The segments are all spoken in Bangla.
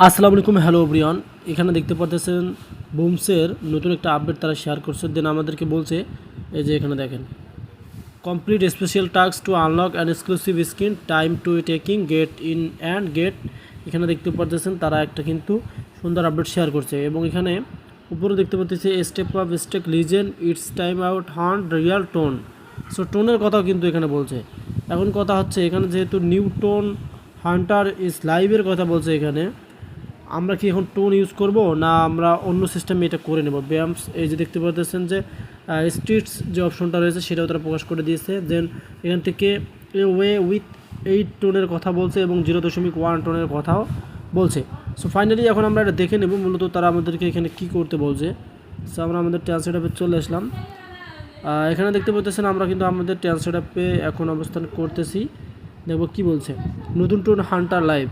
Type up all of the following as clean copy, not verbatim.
আসসালামু আলাইকুম, হ্যালো ব্রিয়ন। এখানে দেখতে পাচ্ছেন বুমসের নতুন একটা আপডেট তারা শেয়ার করছে। দেন আমাদেরকে বলছে এই যে এখানে দেখেন, complete special task to unlock and exclusive skin, time to taking get in and get. এখানে দেখতে পাচ্ছেন তারা একটা কিন্তু সুন্দর আপডেট শেয়ার করছে এবং এখানে উপরে দেখতে পাচ্ছি step of stake legend it's time out hunt real tone. So টোনের কথাও কিন্তু এখানে বলছে। এখন কথা হচ্ছে এখানে যেহেতু নিউ টোন হান্টার ইজ লাইভের কথা বলছে, এখানে আমরা কি এখন টোন ইউজ করব না আমরা অন্য সিস্টেমে এটা করে নেব। ব্যায়ামস এই যে দেখতে পাচ্ছেন যে স্ট্রিটস যে অপশনটা রয়েছে সেটাও তারা প্রকাশ করে দিয়েছে। দেন এখান থেকে এ ওয়ে উইথ 8 টোনের কথা বলছে এবং 0.1 টোনের কথাও বলছে। সো ফাইনালি এখন আমরা এটা দেখে নেব মূলত তারা আমাদেরকে এখানে কি করতে বলছে। সো আমরা আমাদের ট্রান্সলেট অ্যাপে চলে আসলাম। এখানে দেখতে পাচ্ছেন আমরা কিন্তু আমাদের ট্রান্সলেট অ্যাপে এখন অবস্থান করতেছি। দেখব কি বলছে। নতুন টোন হান্টার লাইভ,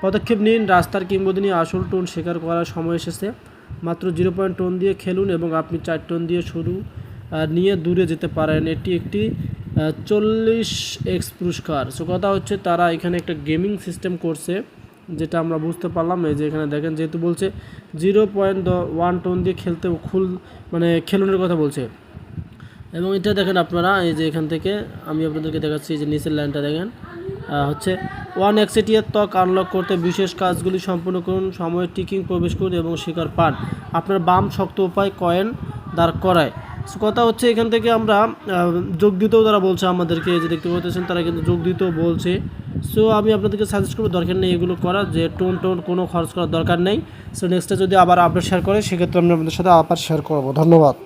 পদক্ষেপ নিন, রাস্তার কিংবদন্তি আসল টোন শেখার করার সময় এসেছে। মাত্র 0 টোন দিয়ে খেলুন এবং আপনি 4 টোন দিয়ে শুরু নিয়ে দূরে যেতে পারেন। এটি একটি 40x পুরস্কার। সো কথা হচ্ছে তারা এখানে একটা গেমিং সিস্টেম করছে, যেটা আমরা বুঝতে পারলাম। এই যে এখানে দেখেন যেহেতু বলছে 0.1 টোন দিয়ে খেলতে খেলুনের কথা বলছে। এবং এটা দেখেন আপনারা, এই যে এখান থেকে আমি আপনাদেরকে দেখাচ্ছি, যে নিচের লাইনটা দেখেন হচ্ছে 1 ত্বক আনলক করতে বিশেষ কাজগুলি সম্পূর্ণ করুন, সময়ের টিকিং প্রবেশ করুন এবং শিকার পান। আপনার বাম শক্ত উপায় কয়েন দাঁড় করায়। সো কথা হচ্ছে এখান থেকে আমরা যোগ দিতেও তারা বলছে আমাদেরকে, যে দেখতে পাচ্ছেন তারা কিন্তু যোগ দিতেও বলছে। সো আমি আপনাদেরকে সাজেস্ট করবো দরকার নেই এগুলো করা, যে টোন কোনো খরচ করার দরকার নেই। সো নেক্সটে যদি আবার আপডেট শেয়ার করে সেক্ষেত্রে আমি আপনাদের সাথে আবার শেয়ার করবো। ধন্যবাদ।